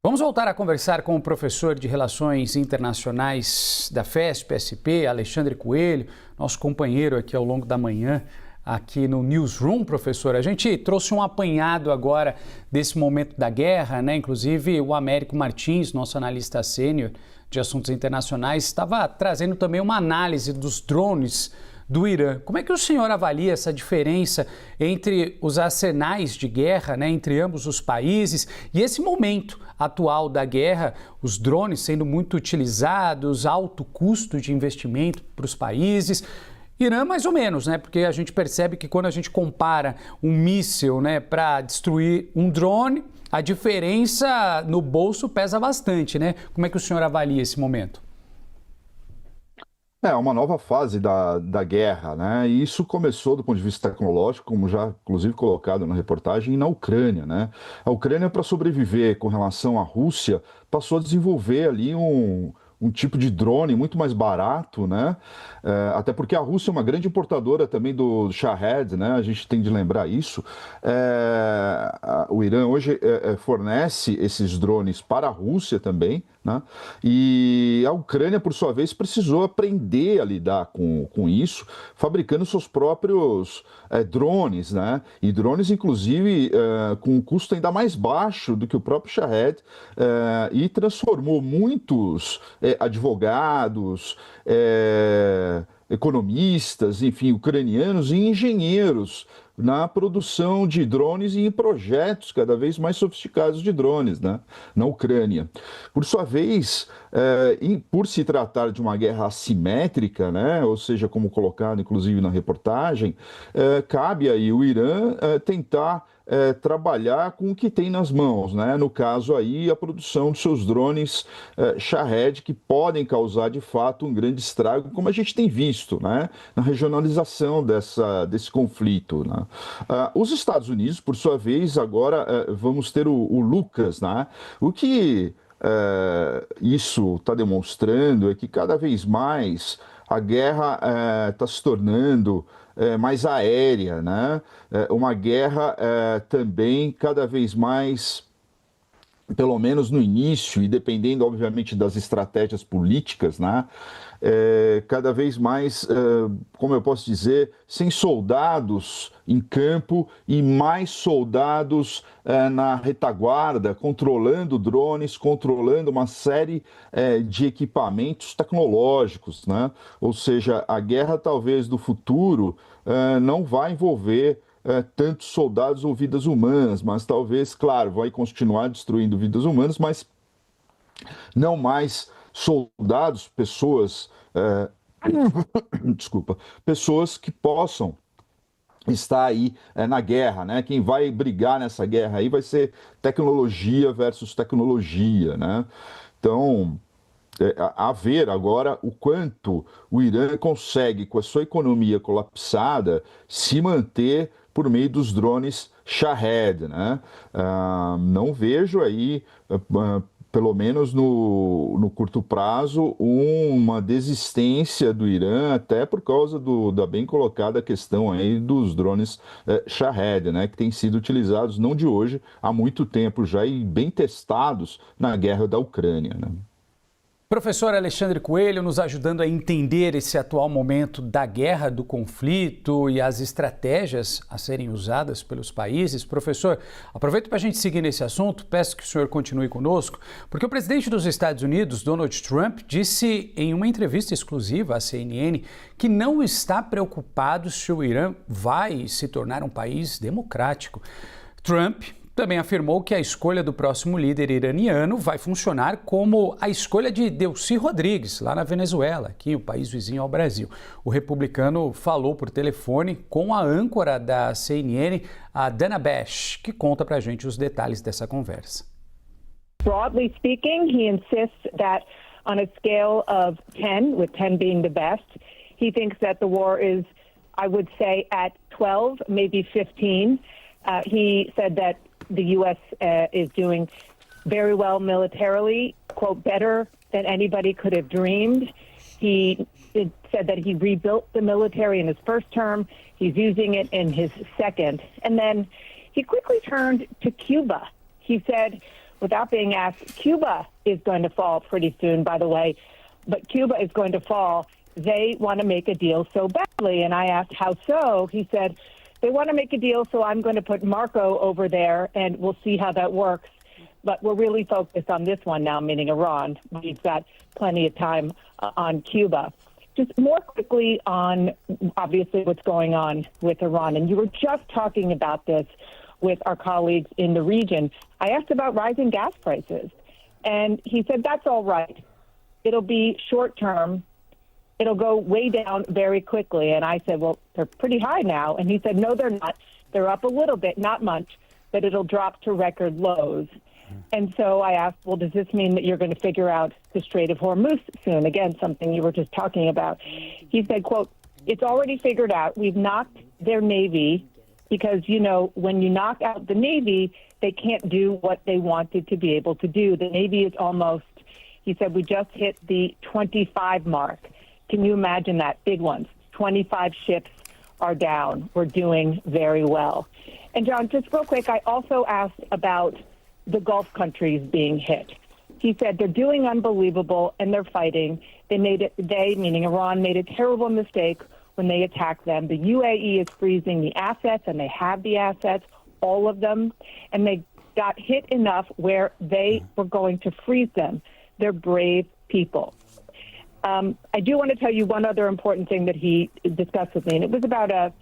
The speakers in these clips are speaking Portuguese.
Vamos voltar a conversar com o professor de Relações Internacionais da FESP-SP, Alexandre Coelho, nosso companheiro aqui ao longo da manhã, aqui no Newsroom, professor. A gente trouxe um apanhado agora desse momento da guerra, né? Inclusive o Américo Martins, nosso analista sênior de assuntos internacionais, estava trazendo também uma análise dos drones do Irã. Como é que o senhor avalia essa diferença entre os arsenais de guerra, né, entre ambos os países e esse momento atual da guerra, os drones sendo muito utilizados, alto custo de investimento para os países? Irã mais ou menos, né? Porque a gente percebe que quando a gente compara um míssil, né, para destruir um drone, a diferença no bolso pesa bastante, né? Como é que o senhor avalia esse momento? É uma nova fase da guerra, né? E isso começou do ponto de vista tecnológico, como já inclusive colocado na reportagem, na Ucrânia, né? A Ucrânia, para sobreviver com relação à Rússia, passou a desenvolver ali um tipo de drone muito mais barato, né? Até porque a Rússia é uma grande importadora também do Shahed, né? A gente tem de lembrar isso. O Irã hoje fornece esses drones para a Rússia também, né? E a Ucrânia, por sua vez, precisou aprender a lidar com isso, fabricando seus próprios drones, né? E drones, inclusive, com um custo ainda mais baixo do que o próprio Shahed, e transformou muitos advogados, economistas, enfim, ucranianos e engenheiros na produção de drones e em projetos cada vez mais sofisticados de drones, né, na Ucrânia. Por sua vez, por se tratar de uma guerra assimétrica, né, ou seja, como colocado inclusive na reportagem, cabe aí o Irã tentar trabalhar com o que tem nas mãos, né? No caso aí, a produção de seus drones Shahed, que podem causar de fato um grande estrago, como a gente tem visto, né? Na regionalização desse conflito, né? Os Estados Unidos, por sua vez, agora vamos ter o Lucas, né? O que isso está demonstrando é que cada vez mais a guerra está se tornando mais aérea, né? Uma guerra também cada vez mais, pelo menos no início, e dependendo, obviamente, das estratégias políticas, né? Cada vez mais, como eu posso dizer, sem soldados em campo e mais soldados na retaguarda, controlando drones, controlando uma série de equipamentos tecnológicos, né? Ou seja, a guerra talvez do futuro não vai envolver tantos soldados ou vidas humanas, mas talvez, claro, vai continuar destruindo vidas humanas, mas não mais soldados, pessoas, desculpa, pessoas que possam estar aí na guerra, né? Quem vai brigar nessa guerra aí vai ser tecnologia versus tecnologia, né? Então, a ver agora o quanto o Irã consegue, com a sua economia colapsada, se manter por meio dos drones Shahed, né? Não vejo aí, pelo menos no curto prazo, uma desistência do Irã, até por causa da bem colocada questão aí dos drones Shahed, né? Que têm sido utilizados não de hoje, há muito tempo já e bem testados na guerra da Ucrânia, né? Professor Alexandre Coelho nos ajudando a entender esse atual momento da guerra, do conflito e as estratégias a serem usadas pelos países. Professor, aproveito para a gente seguir nesse assunto, peço que o senhor continue conosco, porque o presidente dos Estados Unidos, Donald Trump, disse em uma entrevista exclusiva à CNN que não está preocupado se o Irã vai se tornar um país democrático. Trump também afirmou que a escolha do próximo líder iraniano vai funcionar como a escolha de Delcy Rodrigues, lá na Venezuela, aqui o país vizinho ao Brasil. O republicano falou por telefone com a âncora da CNN, a Dana Bash, que conta pra gente os detalhes dessa conversa. Broadly speaking, he insists that on a scale of 10, with 10 being the best, he thinks that the war is, I would say, at 12, maybe 15. He said that the U.S. Is doing very well militarily, quote, better than anybody could have dreamed. He said that he rebuilt the military in his first term. He's using it in his second. And then he quickly turned to Cuba. He said, without being asked, Cuba is going to fall pretty soon, by the way, but Cuba is going to fall. They want to make a deal so badly. And I asked, how so? He said, they want to make a deal, so I'm going to put Marco over there, and we'll see how that works. But we're really focused on this one now, meaning Iran. We've got plenty of time on Cuba. Just more quickly on, obviously, what's going on with Iran. And you were just talking about this with our colleagues in the region. I asked about rising gas prices, and he said, that's all right. It'll be short term. It'll go way down very quickly. And I said, well, they're pretty high now. And he said, no, they're not. They're up a little bit, not much, but it'll drop to record lows. And so I asked, well, does this mean that you're going to figure out the Strait of Hormuz soon? Again, something you were just talking about. He said, quote, it's already figured out. We've knocked their Navy because, you know, when you knock out the Navy, they can't do what they wanted to be able to do. The Navy is almost, he said, we just hit the 25 mark. Can you imagine that? Big ones. 25 ships are down. We're doing very well. And John, just real quick, I also asked about the Gulf countries being hit. He said they're doing unbelievable and they're fighting. They, meaning Iran, made a terrible mistake when they attacked them. The UAE is freezing the assets, and they have the assets, all of them, and they got hit enough where they were going to freeze them. They're brave people. I do want to tell you one other important thing that he discussed with me, and it was about a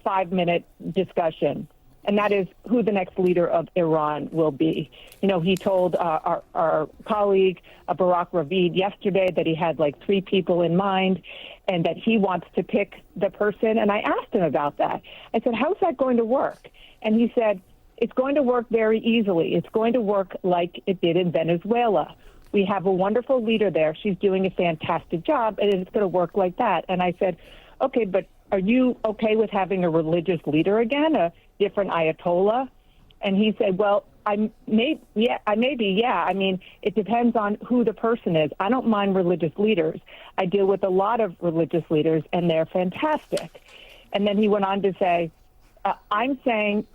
5-minute discussion, and that is who the next leader of Iran will be. You know, he told our colleague, Barak Ravid, yesterday that he had like 3 people in mind and that he wants to pick the person. And I asked him about that. I said, how's that going to work? And he said, it's going to work very easily. It's going to work like it did in Venezuela. We have a wonderful leader there. She's doing a fantastic job, and it's going to work like that. And I said, okay, but are you okay with having a religious leader again, a different Ayatollah? And he said, well, I may be. I mean, it depends on who the person is. I don't mind religious leaders. I deal with a lot of religious leaders, and they're fantastic. And then he went on to say, I'm saying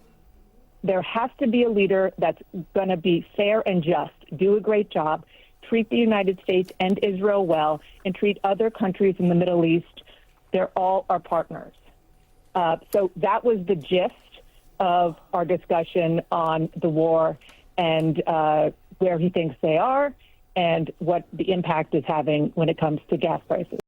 there has to be a leader that's going to be fair and just, do a great job, treat the United States and Israel well, and treat other countries in the Middle East. They're all our partners. So that was the gist of our discussion on the war and where he thinks they are and what the impact is having when it comes to gas prices.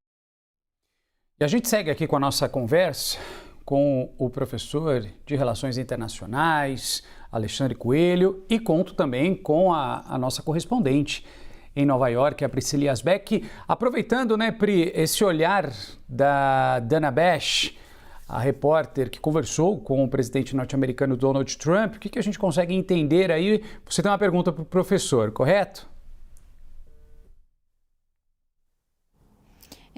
E a gente segue aqui com a nossa conversa com o professor de Relações Internacionais, Alexandre Coelho, e conto também com a nossa correspondente em Nova York, a Priscila Yazbek, aproveitando, né, Pri, esse olhar da Dana Bash, a repórter que conversou com o presidente norte-americano Donald Trump. O que a gente consegue entender aí? Você tem uma pergunta para o professor, correto?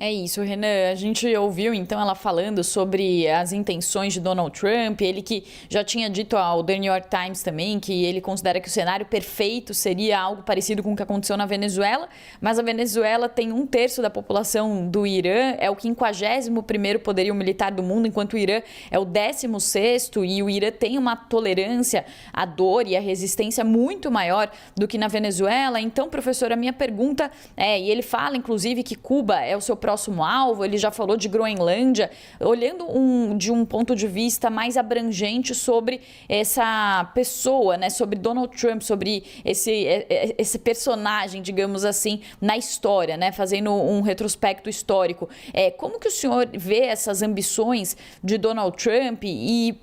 É isso, Renan. A gente ouviu então ela falando sobre as intenções de Donald Trump, ele que já tinha dito ao The New York Times também que ele considera que o cenário perfeito seria algo parecido com o que aconteceu na Venezuela, mas a Venezuela tem 1/3 da população do Irã, é o 51º poderio militar do mundo, enquanto o Irã é o 16º, e o Irã tem uma tolerância à dor e à resistência muito maior do que na Venezuela. Então, professor, a minha pergunta e ele fala inclusive que Cuba é o seu próximo alvo, ele já falou de Groenlândia, olhando de um ponto de vista mais abrangente sobre essa pessoa, né, sobre Donald Trump, sobre esse personagem, digamos assim, na história, né, fazendo um retrospecto histórico. Como que o senhor vê essas ambições de Donald Trump e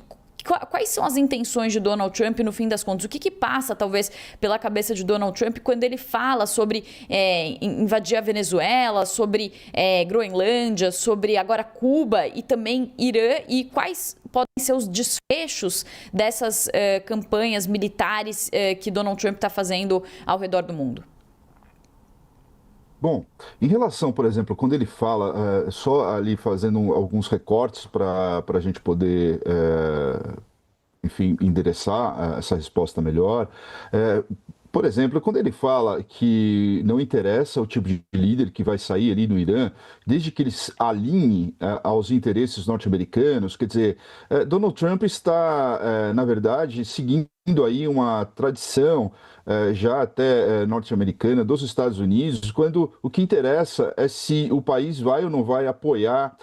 quais são as intenções de Donald Trump no fim das contas? O que passa, talvez, pela cabeça de Donald Trump quando ele fala sobre invadir a Venezuela, sobre Groenlândia, sobre agora Cuba e também Irã, e quais podem ser os desfechos dessas campanhas militares que Donald Trump está fazendo ao redor do mundo? Bom, em relação, por exemplo, quando ele fala, só ali fazendo alguns recortes para a gente poder, enfim, endereçar essa resposta melhor. Por exemplo, quando ele fala que não interessa o tipo de líder que vai sair ali no Irã, desde que ele alinhe aos interesses norte-americanos, quer dizer, Donald Trump está, na verdade, seguindo aí uma tradição já até norte-americana dos Estados Unidos, quando o que interessa é se o país vai ou não vai apoiar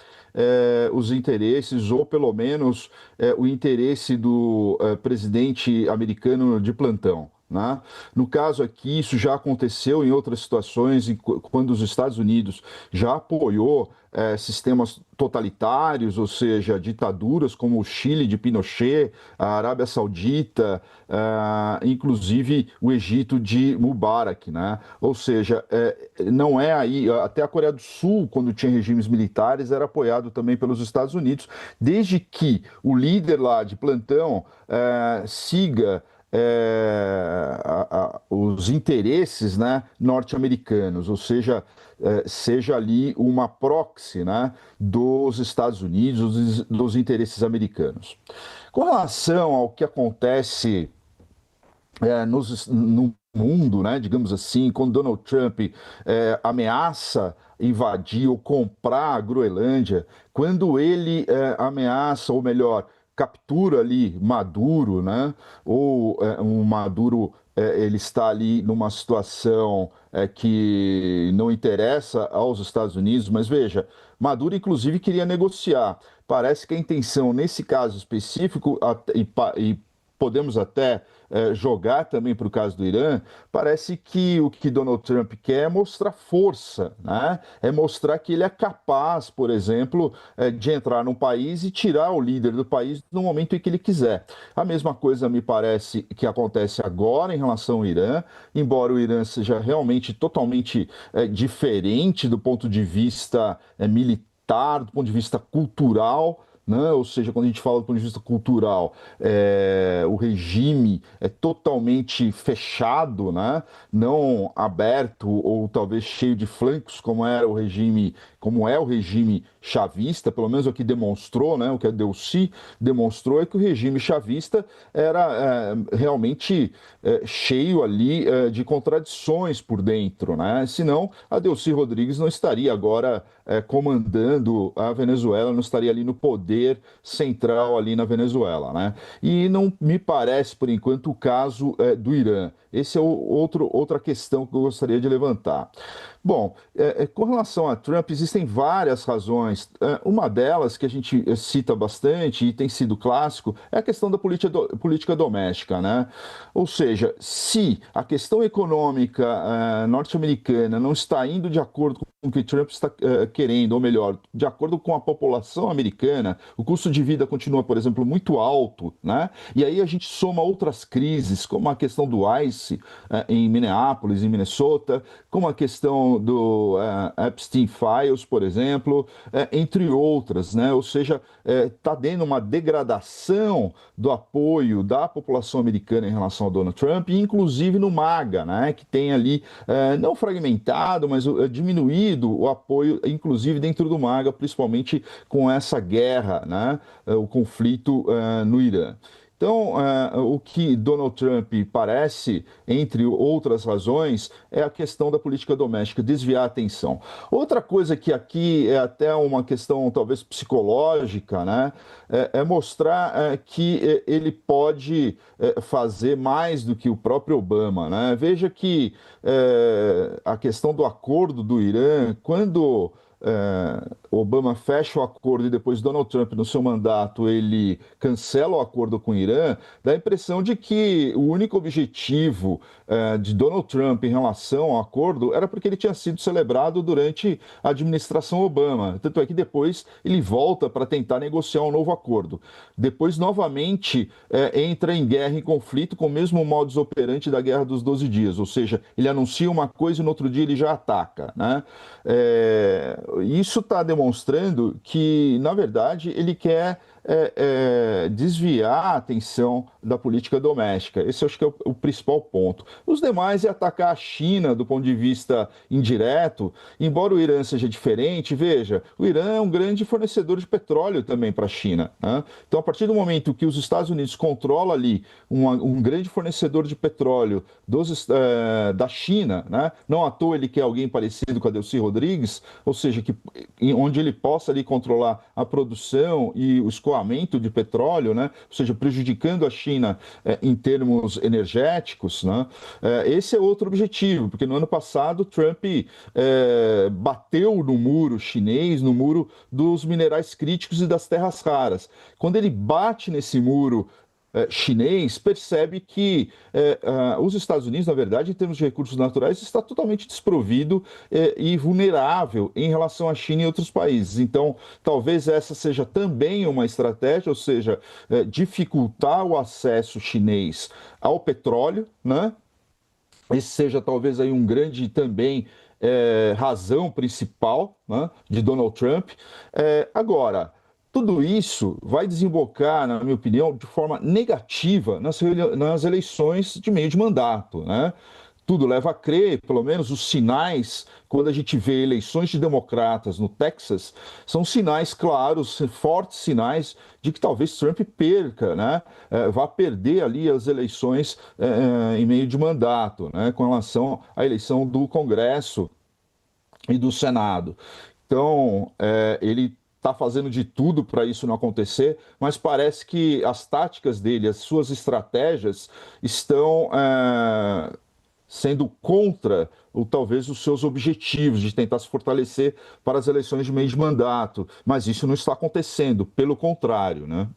os interesses, ou pelo menos o interesse do presidente americano de plantão. Né? No caso aqui, isso já aconteceu em outras situações, quando os Estados Unidos já apoiou sistemas totalitários, ou seja, ditaduras como o Chile de Pinochet, a Arábia Saudita, inclusive o Egito de Mubarak, né? Ou seja, não é aí, até a Coreia do Sul, quando tinha regimes militares, era apoiado também pelos Estados Unidos, desde que o líder lá de plantão siga os interesses, né, norte-americanos, ou seja, seja ali uma proxy, né, dos Estados Unidos, dos interesses americanos. Com relação ao que acontece no mundo, né, digamos assim, quando Donald Trump ameaça invadir ou comprar a Groenlândia, quando ele ameaça, ou melhor, captura ali Maduro, né? Ou um Maduro ele está ali numa situação que não interessa aos Estados Unidos, mas veja, Maduro inclusive queria negociar. Parece que a intenção nesse caso específico e podemos até jogar também para o caso do Irã, parece que o que Donald Trump quer é mostrar força, né? É mostrar que ele é capaz, por exemplo, de entrar num país e tirar o líder do país no momento em que ele quiser. A mesma coisa me parece que acontece agora em relação ao Irã, embora o Irã seja realmente totalmente diferente do ponto de vista militar, do ponto de vista cultural, né? Ou seja, quando a gente fala do ponto de vista cultural, o regime é totalmente fechado, né? Não aberto ou talvez cheio de flancos, como é o regime chavista, pelo menos o que demonstrou, né? O que a Delcy demonstrou é que o regime chavista era realmente cheio ali de contradições por dentro, né? Senão a Delcy Rodrigues não estaria agora comandando a Venezuela, não estaria ali no poder central ali na Venezuela, né? E não me parece, por enquanto, o caso do Irã. Esse é outra questão que eu gostaria de levantar. Bom, com relação a Trump, existem várias razões. Uma delas, que a gente cita bastante e tem sido clássico, é a questão da política doméstica, né? Ou seja, se a questão econômica norte-americana não está indo de acordo com o que Trump está querendo, ou melhor, de acordo com a população americana, o custo de vida continua, por exemplo, muito alto, né? E aí a gente soma outras crises, como a questão do ICE em Minneapolis, em Minnesota, como a questão do Epstein Files, por exemplo, entre outras, né? Ou seja, está dando uma degradação do apoio da população americana em relação ao Donald Trump, inclusive no MAGA, né? Que tem ali, não fragmentado, mas diminuído o apoio, inclusive dentro do MAGA, principalmente com essa guerra, né? O conflito no Irã. Então, o que Donald Trump parece, entre outras razões, é a questão da política doméstica, desviar a atenção. Outra coisa que aqui é até uma questão talvez psicológica, né, é mostrar que ele pode fazer mais do que o próprio Obama, né? Veja que a questão do acordo do Irã, quando Obama fecha o acordo e depois Donald Trump, no seu mandato, ele cancela o acordo com o Irã, dá a impressão de que o único objetivo de Donald Trump em relação ao acordo era porque ele tinha sido celebrado durante a administração Obama. Tanto é que depois ele volta para tentar negociar um novo acordo. Depois, novamente, entra em guerra e conflito com o mesmo modus operandi da Guerra dos 12 Dias, ou seja, ele anuncia uma coisa e no outro dia ele já ataca, né? Isso está demonstrando que, na verdade, ele quer desviar a atenção da política doméstica. Esse eu acho que é o principal ponto. Os demais é atacar a China do ponto de vista indireto, embora o Irã seja diferente. Veja, o Irã é um grande fornecedor de petróleo também para a China, né? Então, a partir do momento que os Estados Unidos controlam ali um grande fornecedor de petróleo da China, né? Não à toa ele quer alguém parecido com a Delcy Rodrigues, ou seja, onde ele possa ali controlar a produção e os cortes escoamento de petróleo, né? Ou seja, prejudicando a China em termos energéticos, né? Esse é outro objetivo, porque no ano passado Trump bateu no muro chinês, no muro dos minerais críticos e das terras raras. Quando ele bate nesse muro chinês, percebe que os Estados Unidos, na verdade, em termos de recursos naturais, está totalmente desprovido e vulnerável em relação à China e outros países. Então, talvez essa seja também uma estratégia, ou seja, dificultar o acesso chinês ao petróleo, né? Esse seja talvez aí um grande também razão principal, né, de Donald Trump. Agora, tudo isso vai desembocar, na minha opinião, de forma negativa nas eleições de meio de mandato, né? Tudo leva a crer, pelo menos os sinais, quando a gente vê eleições de democratas no Texas, são sinais claros, fortes sinais de que talvez Trump perca, né? Vá perder ali as eleições em meio de mandato, né? Com relação à eleição do Congresso e do Senado. Então, ele está fazendo de tudo para isso não acontecer, mas parece que as táticas dele, as suas estratégias estão sendo contra ou talvez os seus objetivos de tentar se fortalecer para as eleições de meio de mandato. Mas isso não está acontecendo, pelo contrário, né?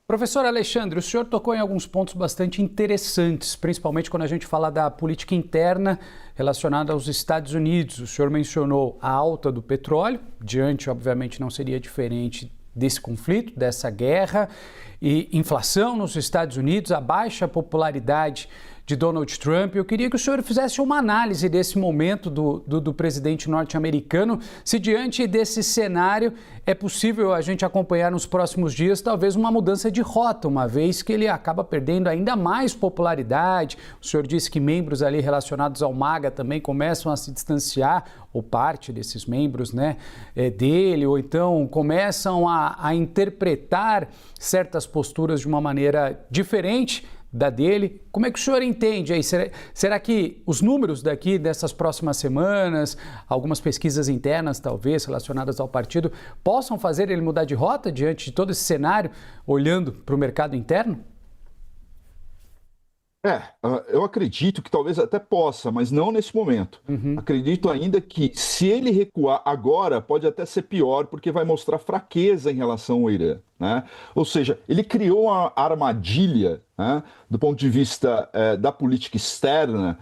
Professor Alexandre, o senhor tocou em alguns pontos bastante interessantes, principalmente quando a gente fala da política interna relacionada aos Estados Unidos. O senhor mencionou a alta do petróleo, diante, obviamente, não seria diferente desse conflito, dessa guerra, e inflação nos Estados Unidos, a baixa popularidade de Donald Trump. Eu queria que o senhor fizesse uma análise desse momento do presidente norte-americano, se diante desse cenário é possível a gente acompanhar nos próximos dias talvez uma mudança de rota, uma vez que ele acaba perdendo ainda mais popularidade. O senhor disse que membros ali relacionados ao MAGA também começam a se distanciar, ou parte desses membros, né, dele, ou então começam a interpretar certas posturas de uma maneira diferente da dele. Como é que o senhor entende aí? Será que os números daqui dessas próximas semanas, algumas pesquisas internas talvez relacionadas ao partido, possam fazer ele mudar de rota diante de todo esse cenário, olhando para o mercado interno? Eu acredito que talvez até possa, mas não nesse momento. Acredito ainda que se ele recuar agora, pode até ser pior, porque vai mostrar fraqueza em relação ao Irã, né? Ou seja, ele criou uma armadilha, né, do ponto de vista da política externa,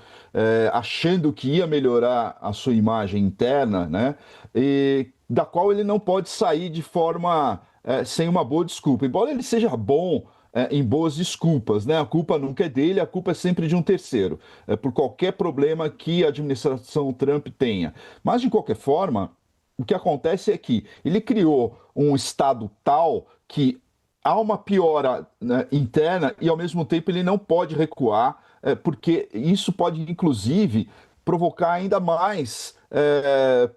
achando que ia melhorar a sua imagem interna, né, e da qual ele não pode sair de forma sem uma boa desculpa. Embora ele seja bom em boas desculpas, né? A culpa nunca é dele, a culpa é sempre de um terceiro, por qualquer problema que a administração Trump tenha. Mas, de qualquer forma, o que acontece é que ele criou um estado tal que há uma piora, né, interna e, ao mesmo tempo, ele não pode recuar, porque isso pode, inclusive, provocar ainda mais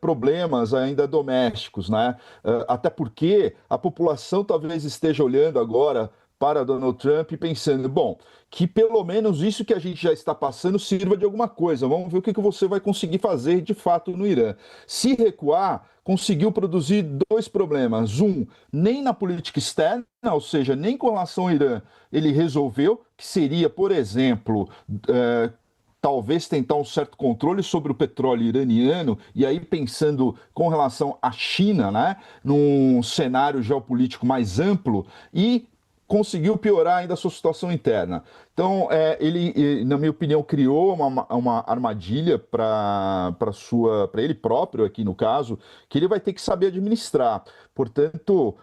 problemas ainda domésticos, né? Até porque a população talvez esteja olhando agora para Donald Trump pensando, bom, que pelo menos isso que a gente já está passando sirva de alguma coisa. Vamos ver o que você vai conseguir fazer de fato no Irã. Se recuar, conseguiu produzir dois problemas. Um, nem na política externa, ou seja, nem com relação ao Irã, ele resolveu, que seria, por exemplo, talvez tentar um certo controle sobre o petróleo iraniano, e aí pensando com relação à China, né, num cenário geopolítico mais amplo, e conseguiu piorar ainda a sua situação interna. Então, ele, na minha opinião, criou uma armadilha para ele próprio, aqui no caso, que ele vai ter que saber administrar. Portanto,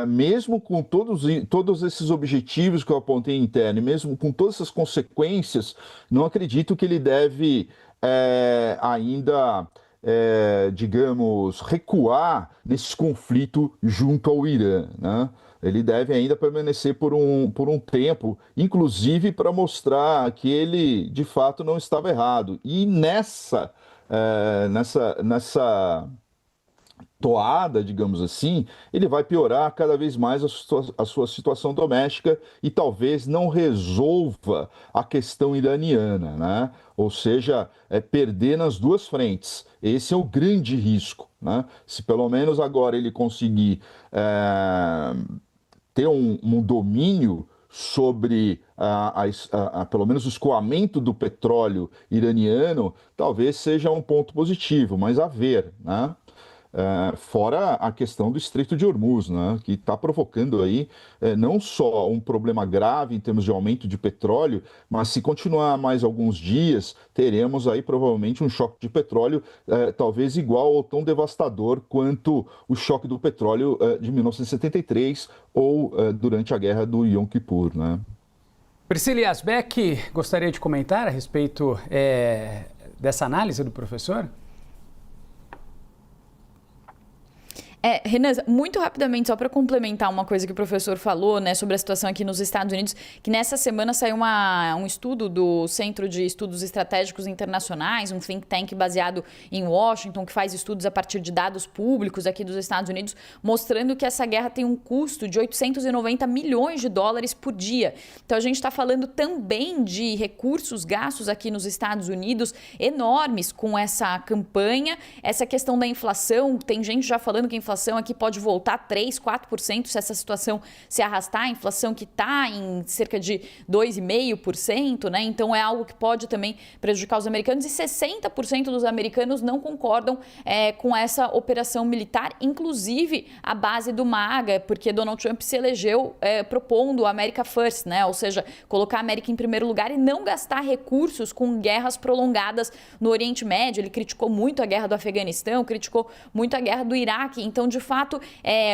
mesmo com todos esses objetivos que eu apontei interno, e mesmo com todas essas consequências, não acredito que ele deve ainda, digamos, recuar nesse conflito junto ao Irã, né? Ele deve ainda permanecer por um tempo, inclusive para mostrar que ele, de fato, não estava errado. E nessa toada, digamos assim, ele vai piorar cada vez mais a sua situação doméstica e talvez não resolva a questão iraniana, né? Ou seja, perder nas duas frentes. Esse é o grande risco, né? Se pelo menos agora ele conseguir ter um domínio sobre pelo menos o escoamento do petróleo iraniano, talvez seja um ponto positivo, mas a ver, né? Fora a questão do Estreito de Hormuz, né, que está provocando aí não só um problema grave em termos de aumento de petróleo, mas se continuar mais alguns dias, teremos aí provavelmente um choque de petróleo talvez igual ou tão devastador quanto o choque do petróleo de 1973 ou durante a guerra do Yom Kippur, né? Priscila Yazbek, gostaria de comentar a respeito dessa análise do professor? Renan, muito rapidamente, só para complementar uma coisa que o professor falou, né, sobre a situação aqui nos Estados Unidos, que nessa semana saiu um estudo do Centro de Estudos Estratégicos Internacionais, um think tank baseado em Washington, que faz estudos a partir de dados públicos aqui dos Estados Unidos, mostrando que essa guerra tem um custo de 890 milhões de dólares por dia. Então a gente está falando também de recursos gastos aqui nos Estados Unidos enormes com essa campanha, essa questão da inflação, tem gente já falando que a inflação aqui pode voltar 3%, 4% se essa situação se arrastar, a inflação que está em cerca de 2,5%, né? Então é algo que pode também prejudicar os americanos e 60% dos americanos não concordam com essa operação militar, inclusive a base do MAGA, porque Donald Trump se elegeu propondo America First, né? Ou seja, colocar a América em primeiro lugar e não gastar recursos com guerras prolongadas no Oriente Médio. Ele criticou muito a guerra do Afeganistão, criticou muito a guerra do Iraque. Então, de fato,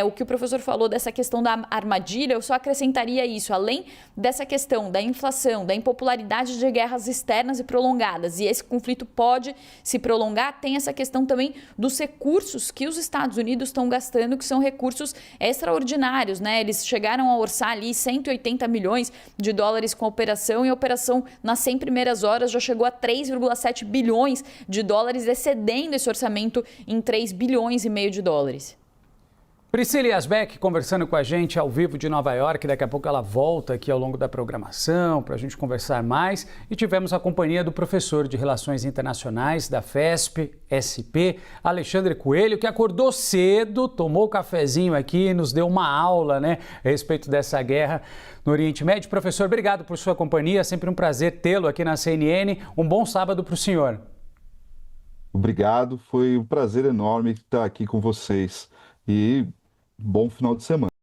o que o professor falou dessa questão da armadilha, eu só acrescentaria isso. Além dessa questão da inflação, da impopularidade de guerras externas e prolongadas, e esse conflito pode se prolongar, tem essa questão também dos recursos que os Estados Unidos estão gastando, que são recursos extraordinários, né? Eles chegaram a orçar ali 180 milhões de dólares com a operação, e a operação nas 100 primeiras horas já chegou a 3,7 bilhões de dólares, excedendo esse orçamento em 3 bilhões e meio de dólares. Priscila Yazbek conversando com a gente ao vivo de Nova York. Daqui a pouco ela volta aqui ao longo da programação para a gente conversar mais. E tivemos a companhia do professor de Relações Internacionais da FESP-SP, Alexandre Coelho, que acordou cedo, tomou cafezinho aqui e nos deu uma aula, né, a respeito dessa guerra no Oriente Médio. Professor, obrigado por sua companhia. Sempre um prazer tê-lo aqui na CNN. Um bom sábado para o senhor. Obrigado, foi um prazer enorme estar aqui com vocês. E bom final de semana.